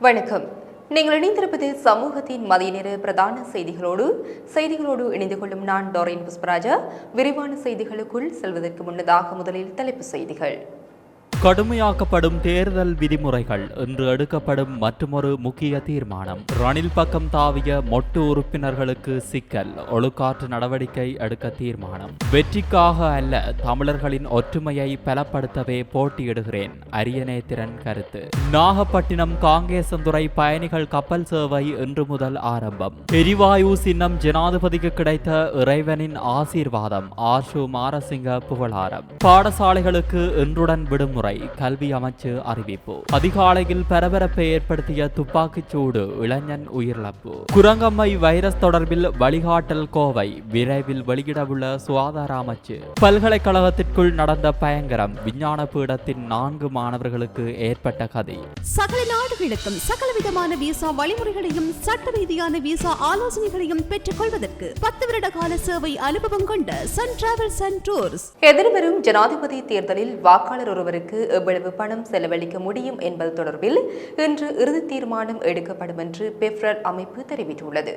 வணக்கம். நீங்கள் இணைந்திருப்பது சமூகத்தின் மதிய நேர பிரதான செய்திகளோடு இணைந்து கொள்ளும் நான் டோரின் புஷ்பராஜா. விரிவான செய்திகளுக்குள் செல்வதற்கு முன்னதாக முதலில் தலைப்புச் செய்திகள். கடுமையாக்கப்படும் தேர்தல் விதிமுறைகள் இன்று எடுக்கப்படும் மற்றொரு முக்கிய தீர்மானம். ரணில் பக்கம் தாவிய மொட்டு உறுப்பினர்களுக்கு சிக்கல், ஒழுக்காற்று நடவடிக்கை எடுக்க தீர்மானம். வெற்றிக்காக அல்ல, தமிழர்களின் ஒற்றுமையை பலப்படுத்தவே போட்டியிடுகிறேன், அரியநேத்திரன் கருத்து. நாகப்பட்டினம் காங்கேசந்துறை பயணிகள் கப்பல் சேவை இன்று முதல் ஆரம்பம். எரிவாயு சின்னம் ஜனாதிபதிக்கு கிடைத்த இறைவனின் ஆசீர்வாதம், ஆர்ஷு மாரசிங்க புகழாரம். பாடசாலைகளுக்கு இன்றுடன் விடுமுறை, கல்வி அமைச்சு அறிவிப்பு. அதிகாலையில் பரபரப்பை ஏற்படுத்திய துப்பாக்கிச் சூடு, இளைஞன் உயிரிழப்பு. குரங்கம்மை வைரஸ் தொடர்பில் வழிகாட்டல் கோவை, விரைவில் வெளியிடவுள்ள சுகாதார அமைச்சு. பல்கலைக்கழகத்திற்குள் நடந்த பயங்கரம், விஞ்ஞான பீடத்தின் 4 மாணவர்களுக்கு ஏற்பட்ட கதை. சகல நாடுகளுக்கும் சகலவிதமான விசா வழிமுறைகளையும் சட்ட ரீதியான விசா ஆலோசனைகளையும் பெற்றுக் கொள்வதற்கு 10 வருட கால சேவை அனுபவம் கொண்ட சன் டிராவல்ஸ் அண்ட் டூர்ஸ். எதிர்வரும் ஜனாதிபதி தேர்தலில் வாக்காளர் ஒருவருக்கு எவ்வளவு பணம் செலவழிக்க முடியும் என்பது தொடர்பில் இன்று இறுதி தீர்மானம் எடுக்கப்படும் என்று பெப்ரல் அமைப்பு தெரிவித்துள்ளது.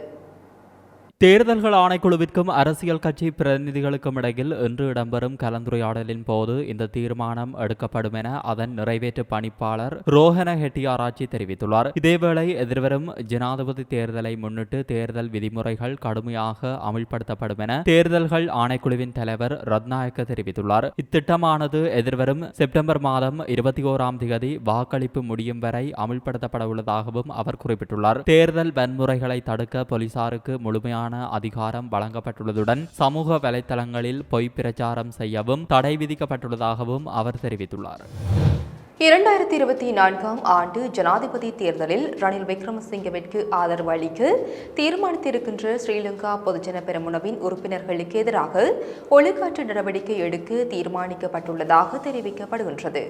தேர்தல்கள் ஆணைக்குழுவிற்கும் அரசியல் கட்சி பிரதிநிதிகளுக்கும் இடையில் இன்று இடம்பெறும் கலந்துரையாடலின் போது இந்த தீர்மானம் எடுக்கப்படும் என அதன் நிறைவேற்று பணிப்பாளர் ரோஹன ஹெட்டியாராச்சி தெரிவித்துள்ளார். இதேவேளை எதிர்வரும் ஜனாதிபதி தேர்தலை முன்னிட்டு தேர்தல் விதிமுறைகள் கடுமையாக அமல்படுத்தப்படும் என தேர்தல்கள் ஆணைக்குழுவின் தலைவர் ரத்நாயக்க தெரிவித்துள்ளார். இத்திட்டமானது எதிர்வரும் செப்டம்பர் மாதம் 21ஆம் தேதி வாக்களிப்பு முடியும் வரை அமல்படுத்தப்பட உள்ளதாகவும் அவர் குறிப்பிட்டுள்ளார். தேர்தல் வன்முறைகளை தடுக்க போலீசாருக்கு முழுமையான அதிகாரம் வழங்கப்பட்டுள்ளதுடன் சமூக வலைத்தளங்களில் பொய் பிரச்சாரம் செய்யவும் தடை விதிக்கப்பட்டுள்ளதாகவும் அவர் தெரிவித்துள்ளார். 2024ஆம் ஆண்டு ஜனாதிபதி தேர்தலில் ரணில் விக்ரமசிங்கவிற்கு ஆதரவு அளிக்க தீர்மானித்திருக்கின்ற ஸ்ரீலங்கா பொதுஜன பெரமுனவின் உறுப்பினர்களுக்கு எதிராக ஒழுக்காற்று நடவடிக்கை எடுக்க தீர்மானிக்கப்பட்டுள்ளதாக தெரிவிக்கப்படுகின்றது.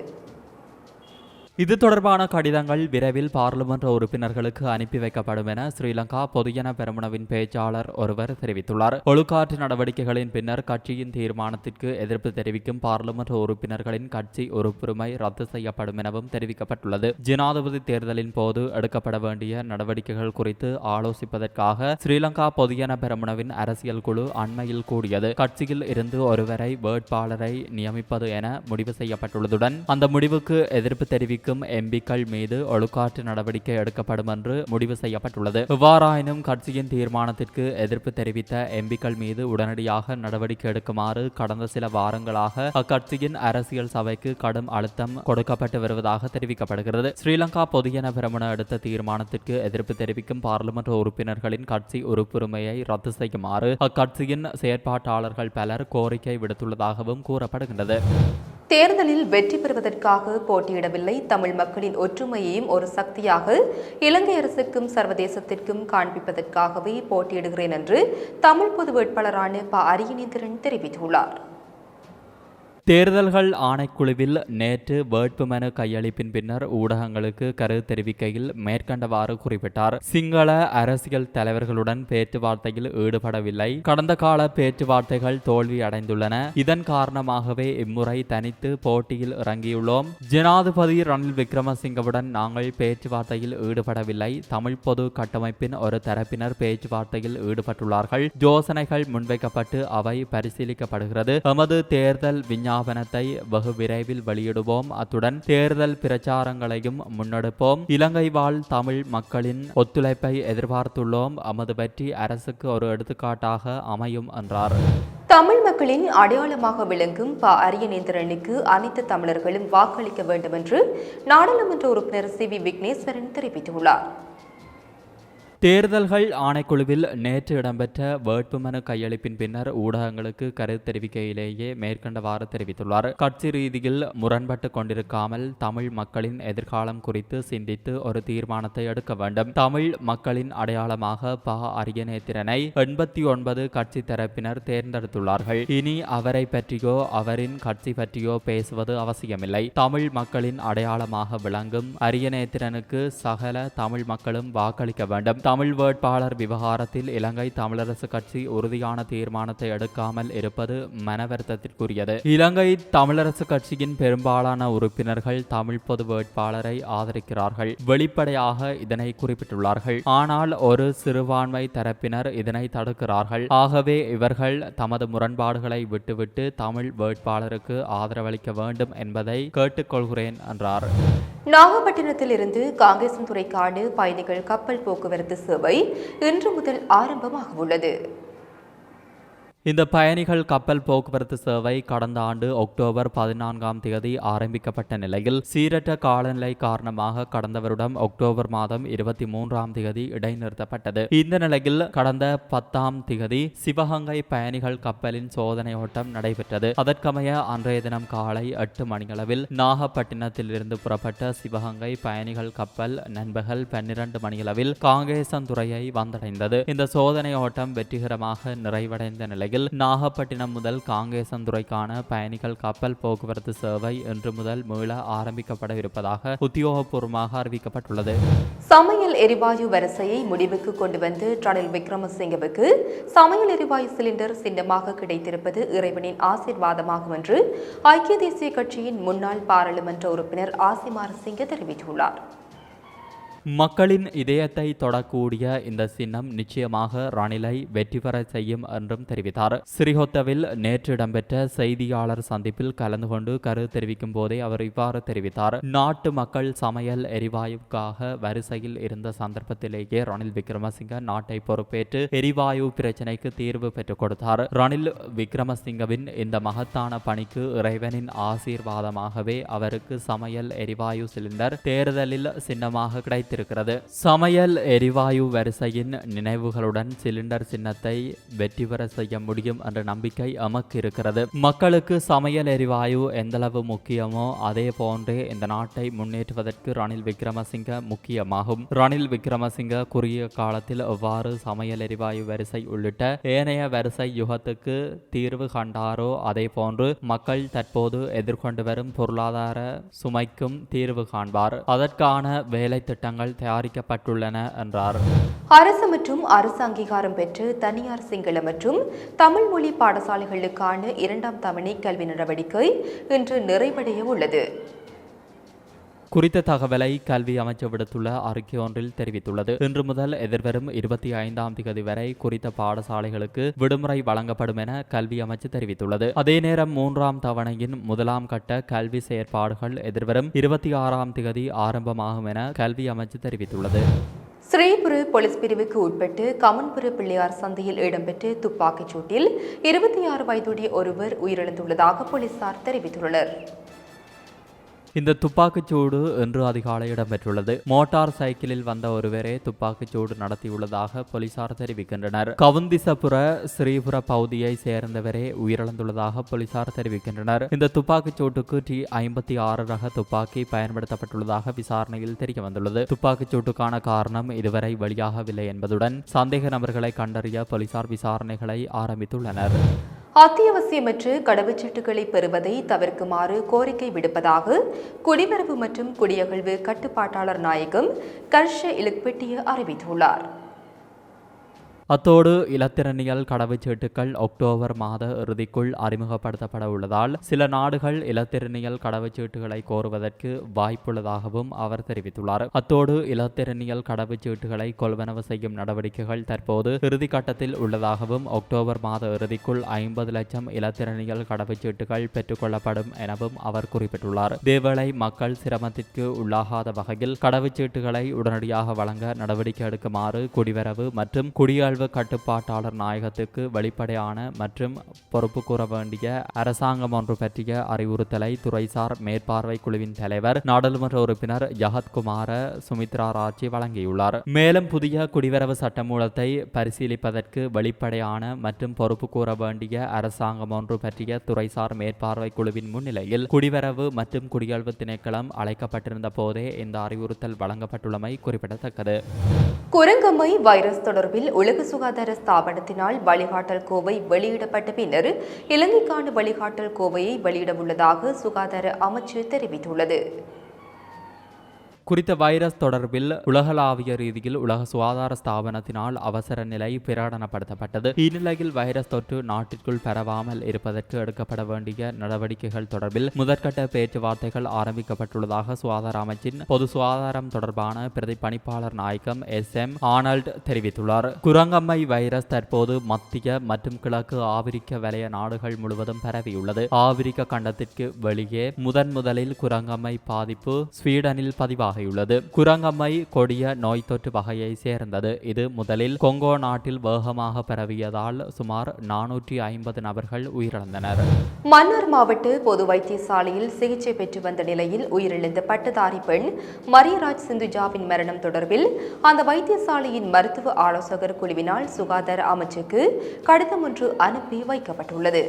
இது தொடர்பான கடிதங்கள் விரைவில் பாராளுமன்ற உறுப்பினர்களுக்கு அனுப்பி வைக்கப்படும் என ஸ்ரீலங்கா பொதுஜன பெரமுனவின் பேச்சாளர் ஒருவர் தெரிவித்துள்ளார். ஒழுக்காற்று நடவடிக்கைகளின் பின்னர் கட்சியின் தீர்மானத்திற்கு எதிர்ப்பு தெரிவிக்கும் பாராளுமன்ற உறுப்பினர்களின் கட்சி உறுப்புரிமை ரத்து செய்யப்படும் எனவும் தெரிவிக்கப்பட்டுள்ளது. ஜனாதிபதி தேர்தலின் போது எடுக்கப்பட வேண்டிய நடவடிக்கைகள் குறித்து ஆலோசிப்பதற்காக ஸ்ரீலங்கா பொதுஜன பெரமுனவின் அரசியல் குழு அண்மையில் கூடியது. கட்சியில் இருந்து ஒருவரை வேட்பாளரை நியமிப்பது என முடிவு செய்யப்பட்டுள்ளதுடன் அந்த முடிவுக்கு எதிர்ப்பு தெரிவிக்கும் எம்பிக்கள் மீது ஒழுக்காற்று நடவடிக்கை எடுக்கப்படும் என்று முடிவு செய்யப்பட்டுள்ளது. எவ்வாறாயினும் கட்சியின் தீர்மானத்திற்கு எதிர்ப்பு தெரிவித்த எம்பிக்கள் மீது உடனடியாக நடவடிக்கை எடுக்குமாறு கடந்த சில வாரங்களாக அக்கட்சியின் அரசியல் சபைக்கு கடும் அழுத்தம் கொடுக்கப்பட்டு வருவதாக தெரிவிக்கப்படுகிறது. ஸ்ரீலங்கா பொதுஜன பெரமுன எடுத்த தீர்மானத்திற்கு எதிர்ப்பு தெரிவிக்கும் பாராளுமன்ற உறுப்பினர்களின் கட்சி உறுப்புரிமையை ரத்து செய்யுமாறு அக்கட்சியின் செயற்பாட்டாளர்கள் பலர் கோரிக்கை விடுத்துள்ளதாகவும் கூறப்படுகின்றது. தேர்தலில் வெற்றி பெறுவதற்காக போட்டியிடவில்லை, தமிழ் மக்களின் ஒற்றுமையையும் ஒரு சக்தியாக இலங்கை அரசுக்கும் சர்வதேசத்திற்கும் காண்பிப்பதற்காகவே போட்டியிடுகிறேன் என்று தமிழ் பொது வேட்பாளரான அரியநேத்திரன் தெரிவித்துள்ளார். தேர்தல்கள் ஆணைக்குழுவில் நேற்று வேட்புமனு கையளிப்பின் பின்னர் ஊடகங்களுக்கு கருத்து தெரிவிக்கையில் மேற்கண்டவாறு குறிப்பிட்டார். சிங்கள அரசியல் தலைவர்களுடன் பேச்சுவார்த்தையில் ஈடுபடவில்லை. கடந்த கால பேச்சுவார்த்தைகள் தோல்வி அடைந்துள்ளன. இதன் காரணமாகவே இம்முறை தனித்து போட்டியில் இறங்கியுள்ளோம். ஜனாதிபதி ரணில் விக்ரமசிங்கவுடன் நாங்கள் பேச்சுவார்த்தையில் ஈடுபடவில்லை. தமிழ் பொது கட்டமைப்பின் ஒரு தரப்பினர் பேச்சுவார்த்தையில் ஈடுபட்டுள்ளார்கள். யோசனைகள் முன்வைக்கப்பட்டு அவை பரிசீலிக்கப்படுகிறது. எமது தேர்தல் விஞ்ஞாபனத்தை வெகு விரைவில் வெளியிடுவோம். அத்துடன் தேர்தல் பிரச்சாரங்களையும் முன்னெடுப்போம். இலங்கை வாழ் தமிழ் மக்களின் ஒத்துழைப்பை எதிர்பார்த்துள்ளோம். அமது வெற்றி அரசுக்கு ஒரு எடுத்துக்காட்டாக அமையும் என்றார். தமிழ் மக்களின் அடையாளமாக விளங்கும் அரியநேந்திரனுக்கு அனைத்து தமிழர்களும் வாக்களிக்க வேண்டும் என்று நாடாளுமன்ற உறுப்பினர் சி வி விக்னேஸ்வரன் தெரிவித்துள்ளார். தேர்தல்கள் ஆணைக்குழுவில் நேற்று இடம்பெற்ற வேட்புமனு கையளிப்பின் பின்னர் ஊடகங்களுக்கு கருத்து தெரிவிக்கையிலேயே மேற்கண்டவாறு தெரிவித்துள்ளார். கட்சி ரீதியில் முரண்பட்டு கொண்டிருக்காமல் தமிழ் மக்களின் எதிர்காலம் குறித்து சிந்தித்து ஒரு தீர்மானத்தை எடுக்க வேண்டும். தமிழ் மக்களின் அடையாளமாக அரியநேத்திரனை 89 கட்சி தரப்பினர் தேர்ந்தெடுத்துள்ளார்கள். இனி அவரை பற்றியோ அவரின் கட்சி பற்றியோ பேசுவது அவசியமில்லை. தமிழ் மக்களின் அடையாளமாக விளங்கும் அரியநேத்திரனுக்கு சகல தமிழ் மக்களும் வாக்களிக்க வேண்டும். தமிழ் வேட்பாளர் விவகாரத்தில் இலங்கை தமிழரசு கட்சி உறுதியான தீர்மானத்தை எடுக்காமல் இருப்பது மனவருத்தத்திற்குரியது. இலங்கை தமிழரசு கட்சியின் பெரும்பாலான உறுப்பினர்கள் தமிழ் பொது வேட்பாளரை ஆதரிக்கிறார்கள், வெளிப்படையாக இதனை குறிப்பிட்டுள்ளார்கள். ஆனால் ஒரு சிறுபான்மை தரப்பினர் இதனை தடுக்கிறார்கள். ஆகவே இவர்கள் தமது முரண்பாடுகளை விட்டுவிட்டு தமிழ் வேட்பாளருக்கு ஆதரவளிக்க வேண்டும் என்பதை கேட்டுக்கொள்கிறேன் என்றார். நாகப்பட்டினத்தில் இருந்து காங்கேசன்துறைக்கான பயணிகள் கப்பல் போக்குவரத்து சேவை இன்று முதல் ஆரம்பமாக உள்ளது. இந்த பயணிகள் கப்பல் போக்குவரத்து சேவை கடந்த ஆண்டு அக்டோபர் 14ஆம் தேதி ஆரம்பிக்கப்பட்ட நிலையில் சீரற்ற காலநிலை காரணமாக கடந்த வருடம் அக்டோபர் மாதம் 23ஆம் தேதி இடைநிறுத்தப்பட்டது. இந்த நிலையில் கடந்த 10ஆம் தேதி சிவகங்கை பயணிகள் கப்பலின் சோதனை ஓட்டம் நடைபெற்றது. அதற்கமைய அன்றைய தினம் காலை 8 மணியளவில் நாகப்பட்டினத்தில் இருந்து புறப்பட்ட சிவகங்கை பயணிகள் கப்பல் நண்பகல் 12 மணியளவில் காங்கேசன்துறையை வந்தடைந்தது. இந்த சோதனை ஓட்டம் வெற்றிகரமாக நிறைவடைந்த நிலையில் நாகப்பட்டினம் முதல் காங்கேசன்துறைக்கான பயணிகள் கப்பல் போக்குவரத்து சேவை இன்று முதல் மீள ஆரம்பிக்கப்படவிருப்பதாக உத்தியோகபூர்வமாக அறிவிக்கப்பட்டுள்ளது. சமையல் எரிவாயு வரிசையை முடிவுக்கு கொண்டு வந்து ரணில் விக்ரமசிங்கவுக்கு சமையல் எரிவாயு சிலிண்டர் சின்னமாக கிடைத்திருப்பது இறைவனின் ஆசீர்வாதமாகும் என்று ஐக்கிய தேசிய கட்சியின் முன்னாள் பாராளுமன்ற உறுப்பினர் ஆசிமார் சிங்க தெரிவித்துள்ளார். மக்களின் இதயத்தை தொடக்கூடிய இந்த சின்னம் நிச்சயமாக ரணிலை வெற்றி பெற செய்யும் என்றும் தெரிவித்தார். ஸ்ரீஹொத்தவில் நேற்று இடம்பெற்ற செய்தியாளர் சந்திப்பில் கலந்து கொண்டு கருத்து தெரிவிக்கும் போதே அவர் இவ்வாறு தெரிவித்தார். நாட்டு மக்கள் சமையல் எரிவாயுக்காக வரிசையில் இருந்த சந்தர்ப்பத்திலேயே ரணில் விக்ரமசிங்க நாட்டை பொறுப்பேற்று எரிவாயு பிரச்சினைக்கு தீர்வு பெற்றுக் கொடுத்தார். ரணில் விக்ரமசிங்கவின் இந்த மகத்தான பணிக்கு இறைவனின் ஆசீர்வாதமாகவே அவருக்கு சமையல் எரிவாயு சிலிண்டர் தேர்தலில் சின்னமாக கிடைத்தது. சமையல் எரிவாயு வரிசையின் நினைவுகளுடன் சிலிண்டர் சின்னத்தை வெற்றி பெற செய்ய முடியும் என்ற நம்பிக்கை எமக்கு இருக்கிறது. மக்களுக்கு சமையல் எரிவாயு எந்தளவு முக்கியமோ அதே போன்றே இந்த நாட்டை முன்னேற்றுவதற்கு ரணில் விக்ரமசிங்க முக்கியமாகும். ரணில் விக்ரமசிங்க குறுகிய காலத்தில் எவ்வாறு சமையல் எரிவாயு வரிசை உள்ளிட்ட ஏனைய வரிசை யுகத்துக்கு தீர்வு கண்டாரோ அதே போன்று மக்கள் தற்போது எதிர்கொண்டு வரும் பொருளாதார சுமைக்கும் தீர்வு காண்பார். அதற்கான வேலை திட்டங்கள் தயாரிக்கப்பட்டுள்ளன என்றார். அரசு மற்றும் அரசு அங்கீகாரம் பெற்று தனியார் சிங்கள மற்றும் தமிழ் மொழி பாடசாலைகளுக்கான 2ஆம் தவணை கல்வி நடவடிக்கை இன்று நிறைவடைய உள்ளது. குறித்த தகவலை கல்வி அமைச்சு விடுத்துள்ள அறிக்கை ஒன்றில் தெரிவித்துள்ளது. இன்று முதல் எதிர்வரும் 25ஆம் தேதி வரை குறித்த பாடசாலைகளுக்கு விடுமுறை வழங்கப்படும் என கல்வி அமைச்சு தெரிவித்துள்ளது. அதே நேரம் 3ஆம் தவணையின் முதலாம் கட்ட கல்வி செயற்பாடுகள் எதிர்வரும் 26ஆம் தேதி ஆரம்பமாகும் என கல்வி அமைச்சு தெரிவித்துள்ளது. ஸ்ரீபுர போலீஸ் பிரிவுக்கு உட்பட்டு கமன்புர பிள்ளையார் சந்தையில் இடம்பெற்ற துப்பாக்கிச் சூட்டில் 26 வயதுடைய ஒருவர் உயிரிழந்துள்ளதாக போலீசார் தெரிவித்துள்ளனர். இந்த துப்பாக்கிச்சூடு இன்று அதிகாலை இடம்பெற்றுள்ளது. மோட்டார் சைக்கிளில் வந்த ஒருவரே துப்பாக்கிச்சூடு நடத்தியுள்ளதாக போலீசார் தெரிவிக்கின்றனர். கவுந்திசபுர ஸ்ரீபுர பகுதியை சேர்ந்தவரே உயிரிழந்துள்ளதாக போலீசார் தெரிவிக்கின்றனர். இந்த துப்பாக்கிச்சூட்டுக்கு T56 ரக துப்பாக்கி பயன்படுத்தப்பட்டுள்ளதாக விசாரணையில் தெரிய வந்துள்ளது. துப்பாக்கிச்சூட்டுக்கான காரணம் இதுவரை வெளியாகவில்லை என்பதுடன் சந்தேக நபர்களை கண்டறிய போலீசார் விசாரணைகளை ஆரம்பித்துள்ளனர். அத்தியாவசியமற்ற கடவுச்சீட்டுகளை பெறுவதை தவிர்க்குமாறு கோரிக்கை விடுப்பதாக குடிவரவு மற்றும் குடியகழ்வு கட்டுப்பாட்டாளர் நாயகம் கர்ஷ இலக்பெட்டிய அறிவித்துள்ளார். அத்தோடு இலத்திரனியல் கடவுச்சீட்டுகள் அக்டோபர் மாத இறுதிக்குள் அறிமுகப்படுத்தப்பட உள்ளதால் சில நாடுகள் இலத்திரனியல் கடவுச்சீட்டுகளை கோருவதற்கு வாய்ப்புள்ளதாகவும் அவர் தெரிவித்துள்ளார். அத்தோடு இலத்திரனியல் கடவுச்சீட்டுகளை கொள்வனவு செய்யும் நடவடிக்கைகள் தற்போது இறுதி கட்டத்தில் உள்ளதாகவும் அக்டோபர் மாத இறுதிக்குள் 50 லட்சம் இலத்திரனியல் கடவுச்சீட்டுகள் பெற்றுக்கொள்ளப்படும் எனவும் அவர் குறிப்பிட்டுள்ளார். இதேவேளை மக்கள் சிரமத்திற்கு உள்ளாகாத வகையில் கடவுச்சீட்டுகளை உடனடியாக வழங்க நடவடிக்கை எடுக்குமாறு குடிவரவு மற்றும் குடியகழ்வு கட்டுப்பாட்டாளர் நாயகத்துக்கு வெளிப்படையான மற்றும் பொறுப்பு கூற வேண்டிய அரசாங்கம் ஒன்று பற்றிய அறிவுறுத்தலை துறைசார் மேற்பார்வை குழுவின் தலைவர் நாடாளுமன்ற உறுப்பினர் ஜகத்குமார சுமித்ரா ராஜி வழங்கியுள்ளார். மேலும் புதிய குடிவரவு சட்டமூலத்தை பரிசீலிப்பதற்கு வெளிப்படையான மற்றும் பொறுப்பு கூற வேண்டிய அரசாங்கம் ஒன்று பற்றிய துறைசார் மேற்பார்வை குழுவின் முன்னிலையில் குடிவரவு மற்றும் குடியகழ்வு திணைக்களம் அழைக்கப்பட்டிருந்த போதே இந்த அறிவுறுத்தல் வழங்கப்பட்டுள்ளமை குறிப்பிடத்தக்கது. குரங்கம்மை வைரஸ் தொடர்பில் உலக சுகாதார ஸ்தாபனத்தினால் வழிகாட்டல் கோவை வெளியிடப்பட்ட பின்னர் இலங்கைக்கான வழிகாட்டல் கோவையை வெளியிட உள்ளதாக சுகாதார அமைச்சு தெரிவித்துள்ளது. குறித்த வைரஸ் தொடர்பில் உலகளாவிய ரீதியில் உலக சுகாதார ஸ்தாபனத்தினால் அவசர நிலை பிரகடனப்படுத்தப்பட்டது. இந்நிலையில் வைரஸ் தொற்று நாட்டிற்குள் பரவாமல் இருப்பதற்கு எடுக்கப்பட வேண்டிய நடவடிக்கைகள் தொடர்பில் முதற்கட்ட பேச்சுவார்த்தைகள் ஆரம்பிக்கப்பட்டுள்ளதாக சுகாதார அமைச்சின் பொது சுகாதாரம் தொடர்பான பிரதி பணிப்பாளர் நாயகம் SM ஆனல்ட் தெரிவித்துள்ளார். குரங்கம்மை வைரஸ் தற்போது மத்திய மற்றும் கிழக்கு ஆப்பிரிக்க வலய நாடுகள் முழுவதும் பரவியுள்ளது. ஆப்பிரிக்க கண்டத்திற்கு வெளியே முதலில் குரங்கம்மை பாதிப்பு ஸ்வீடனில் பதிவாகியுள்ளது. குரங்கம்மை கொடிய நோய் தொற்று வகையை சேர்ந்தது. இது முதலில் கொங்கோ நாட்டில் வேகமாக பரவியதால் சுமார் 450 நபர்கள் உயிரிழந்தனர். மன்னார் மாவட்ட பொது வைத்தியசாலையில் சிகிச்சை பெற்று வந்த நிலையில் உயிரிழந்த பட்டதாரி பெண் மரியராஜ் சிந்துஜாவின் மரணம் தொடர்பில் அந்த வைத்தியசாலையின் மருத்துவ ஆலோசகர் குழுவினால் சுகாதார அமைச்சுக்கு கடிதம் ஒன்று அனுப்பி வைக்கப்பட்டுள்ளது.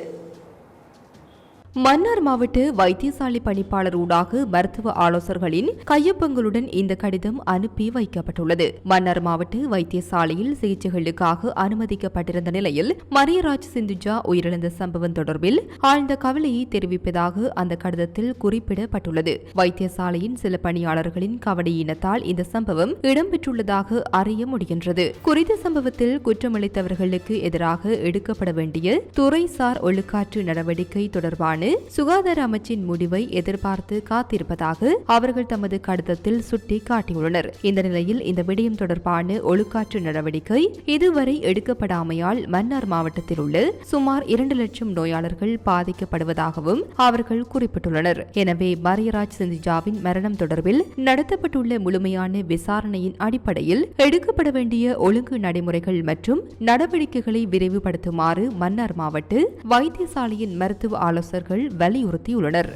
மன்னார் மாவட்ட வைத்தியசாலை பணிப்பாளர் ஊடாக மருத்துவ ஆலோசகர்களின் கையொப்பங்களுடன் இந்த கடிதம் அனுப்பி வைக்கப்பட்டுள்ளது. மன்னார் மாவட்ட வைத்தியசாலையில் சிகிச்சைகளுக்காக அனுமதிக்கப்பட்டிருந்த நிலையில் மரியராஜ் சிந்துஜா உயிரிழந்த சம்பவம் தொடர்பில் ஆழ்ந்த கவலையை தெரிவிப்பதாக அந்த கடிதத்தில் குறிப்பிடப்பட்டுள்ளது. வைத்தியசாலையின் சில பணியாளர்களின் கவலையினத்தால் இந்த சம்பவம் இடம்பெற்றுள்ளதாக அறிய முடிகின்றது. குறித்த சம்பவத்தில் குற்றமளித்தவர்களுக்கு எதிராக எடுக்கப்பட வேண்டிய துறைசார் ஒழுக்காற்று நடவடிக்கை தொடர்பான சுகாதார அமைச்சின் முடிவை எதிர்பார்த்து காத்திருப்பதாக அவர்கள் தமது கடிதத்தில் சுட்டி காட்டியுள்ளனர். இந்த நிலையில் இந்த விடயம் தொடர்பான ஒழுக்காற்று நடவடிக்கை இதுவரை எடுக்கப்படாமையால் மன்னார் மாவட்டத்தில் உள்ள சுமார் 2 லட்சம் நோயாளர்கள் பாதிக்கப்படுவதாகவும் அவர்கள் குறிப்பிட்டுள்ளனர். எனவே மரியராஜ் சிந்துஜாவின் மரணம் தொடர்பில் நடத்தப்பட்டுள்ள முழுமையான விசாரணையின் அடிப்படையில் எடுக்கப்பட வேண்டிய ஒழுங்கு நடைமுறைகள் மற்றும் நடவடிக்கைகளை விரைவுபடுத்துமாறு மன்னார் மாவட்ட வைத்தியசாலையின் மருத்துவ ஆலோசகர்கள் வலியுறுத்தியுள்ளனர்.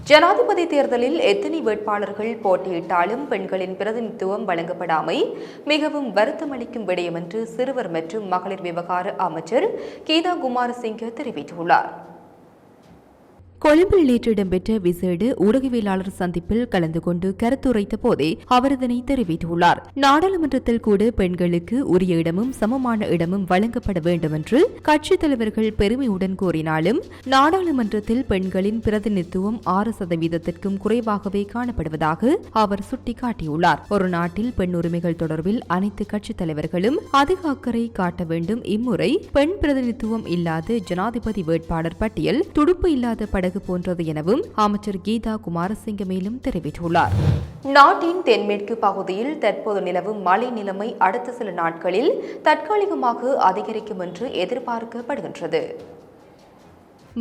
ஜனாதிபதி தேர்தலில் எத்தனை வேட்பாளர்கள் போட்டியிட்டாலும் பெண்களின் பிரதிநிதித்துவம் வழங்கப்படாமை மிகவும் வருத்தமளிக்கும் விடயம் என்று சிறுவர் மற்றும் மகளிர் விவகார அமைச்சர் கீதா குமாரசிங்க தெரிவித்துள்ளார். கொழும்பில் நேற்று இடம்பெற்ற விசேட ஊடகவியலாளர் சந்திப்பில் கலந்து கொண்டு கருத்துரைத்த போதே அவர் இதனை தெரிவித்துள்ளார். நாடாளுமன்றத்தில் கூட பெண்களுக்கு உரிய இடமும் சமமான இடமும் வழங்கப்பட வேண்டும் என்று கட்சித் தலைவர்கள் பெருமையுடன் கூறினாலும் நாடாளுமன்றத்தில் பெண்களின் பிரதிநிதித்துவம் 6% குறைவாகவே காணப்படுவதாக அவர் சுட்டிக்காட்டியுள்ளார். ஒரு நாட்டில் பெண் உரிமைகள் தொடர்பில் அனைத்து கட்சித் தலைவர்களும் அதிக அக்கறை காட்ட வேண்டும். இம்முறை பெண் பிரதிநிதித்துவம் இல்லாத ஜனாதிபதி வேட்பாளர் பட்டியல் துடுப்பு இல்லாத போன்றது எனவும் அமைச்சர் கீதா குமாரசிங்க மேலும் தெரிவித்துள்ளார். நாட்டின் தென்மேற்கு பகுதியில் தற்போது நிலவும் மழை நிலைமை அடுத்த சில நாட்களில் தற்காலிகமாக அதிகரிக்கும் என்று எதிர்பார்க்கப்படுகின்றது.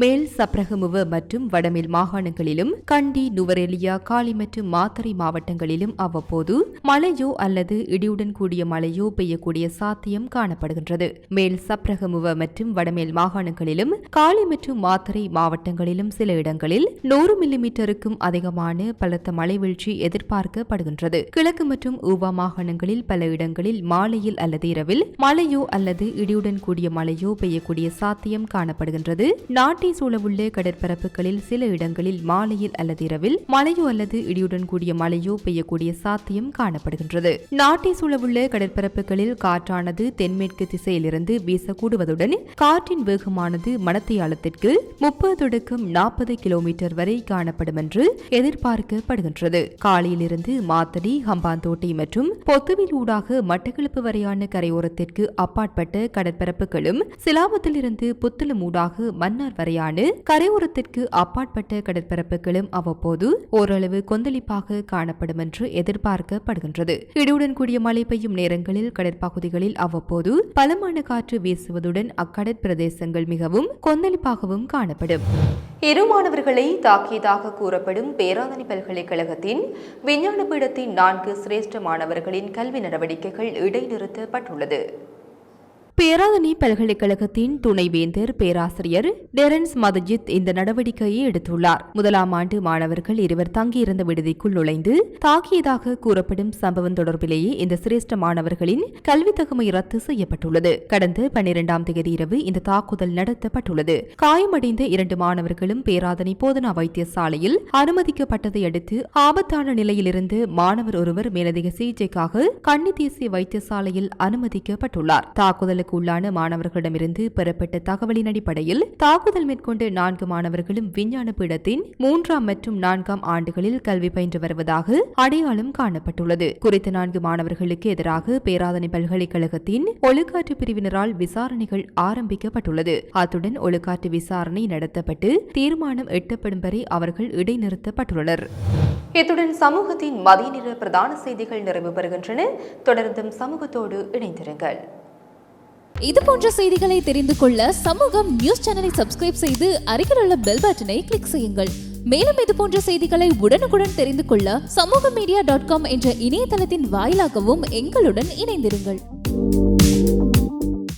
மேல் சப்ரகமுவ மற்றும் வடமேல் மாகாணங்களிலும் கண்டி, நுவரெலியா, காலி மற்றும் மாத்தறை மாவட்டங்களிலும் அவ்வப்போது மழையோ அல்லது இடியுடன் கூடிய மழையோ பெய்யக்கூடிய சாத்தியம் காணப்படுகின்றது. மேல் சப்ரகமுவ மற்றும் வடமேல் மாகாணங்களிலும் காலி மற்றும் மாத்தறை மாவட்டங்களிலும் சில இடங்களில் 100 மில்லிமீட்டருக்கும் அதிகமான பலத்த மழை வீழ்ச்சி எதிர்பார்க்கப்படுகின்றது. கிழக்கு மற்றும் ஊவா மாகாணங்களில் பல இடங்களில் மாலையில் அல்லது இரவில் மழையோ அல்லது இடியுடன் கூடிய மழையோ பெய்யக்கூடிய சாத்தியம் காணப்படுகின்றது. நாட்டின் சூழவுள்ள கடற்பரப்புகளில் சில இடங்களில் மாலையில் அல்லது இரவில் மழையோ அல்லது இடியுடன் கூடிய மழையோ பெய்யக்கூடிய சாத்தியம் காணப்படுகின்றது. நாட்டை சூழவுள்ள கடற்பரப்புகளில் காற்றானது தென்மேற்கு திசையிலிருந்து வீசக்கூடுவதுடன் காற்றின் வேகமானது மணத்தியாலத்திற்கு 30-40 கிலோமீட்டர் வரை காணப்படும் என்று எதிர்பார்க்கப்படுகின்றது. காலையிலிருந்து மாத்தடி, ஹம்பாந்தோட்டை மற்றும் பொத்துவில் ஊடாக மட்டக்களப்பு வரையான கரையோரத்திற்கு அப்பாற்பட்ட கடற்பரப்புகளும் சிலாபத்திலிருந்து புத்தளம் ஊடாக மன்னார் வரை கரையோரத்திற்கு அப்பாற்பட்ட கடற்பரப்புகளும் அவ்வப்போது ஓரளவு கொந்தளிப்பாக காணப்படும் என்று எதிர்பார்க்கப்படுகின்றது. இடியுடன் கூடிய மழை பெய்யும் நேரங்களில் கடற்பகுதிகளில் அவ்வப்போது பலமான காற்று வீசுவதுடன் அக்கடற்பிரதேசங்கள் மிகவும் கொந்தளிப்பாகவும் காணப்படும். இரு மாணவர்களை தாக்கியதாக கூறப்படும் பேராதனை பல்கலைக்கழகத்தின் விஞ்ஞான பீடத்தின் 4 சிரேஷ்ட மாணவர்களின் கல்வி நடவடிக்கைகள் இடைநிறுத்தப்பட்டுள்ளது. பேராதனை பல்கலைக்கழகத்தின் துணைவேந்தர் பேராசிரியர் டெரன்ஸ் மதஜித் இந்த நடவடிக்கையை எடுத்துள்ளார். 1ஆம் ஆண்டு மாணவர்கள் 2 தங்கியிருந்த விடுதிக்குள் நுழைந்து தாக்கியதாக கூறப்படும் சம்பவம் தொடர்பிலேயே இந்த சிரேஷ்ட மாணவர்களின் கல்வி தகமை ரத்து செய்யப்பட்டுள்ளது. கடந்த 12ஆம் தேதி இரவு இந்த தாக்குதல் நடத்தப்பட்டுள்ளது. காயமடைந்த 2 மாணவர்களும் பேராதனை போதனா வைத்தியசாலையில் அனுமதிக்கப்பட்டதை அடுத்து ஆபத்தான நிலையிலிருந்து மாணவர் ஒருவர் மேலதிக சிகிச்சைக்காக கன்னி தேசிய வைத்தியசாலையில் அனுமதிக்கப்பட்டுள்ளார். தாக்குதலுக்கு தாக்குதலுக்கு உள்ளான மாணவர்களிடமிருந்து பெறப்பட்ட தகவலின் அடிப்படையில் தாக்குதல் மேற்கொண்ட 4 மாணவர்களும் விஞ்ஞான பீடத்தின் 3ஆம் மற்றும் 4ஆம் ஆண்டுகளில் கல்வி பயின்று வருவதாக அடையாளம் காணப்பட்டுள்ளது. குறித்த 4 மாணவர்களுக்கு எதிராக பேராதனை பல்கலைக்கழகத்தின் ஒழுக்காற்று பிரிவினரால் விசாரணைகள் ஆரம்பிக்கப்பட்டுள்ளது. அத்துடன் ஒழுக்காற்று விசாரணை நடத்தப்பட்டு தீர்மானம் எட்டப்படும் வரை அவர்கள் இடைநிறுத்தப்பட்டுள்ளனர். இத்துடன் சமூகத்தின் மதிய நேர பிரதான செய்திகள் நிறைவு பெறுகின்றன. தொடர்ந்தும் சமூகத்தோடு இணைந்திருங்கள். இதுபோன்ற செய்திகளை தெரிந்து கொள்ள சமூகம் நியூஸ் சேனலை சப்ஸ்கிரைப் செய்து அருகில் உள்ள பெல் பட்டனை கிளிக் செய்யுங்கள். மேலும் இதுபோன்ற செய்திகளை உடனுக்குடன் தெரிந்து கொள்ள சமூகமீடியா.com என்ற இணையதளத்தின் வாயிலாகவும் எங்களுடன் இணைந்திருங்கள்.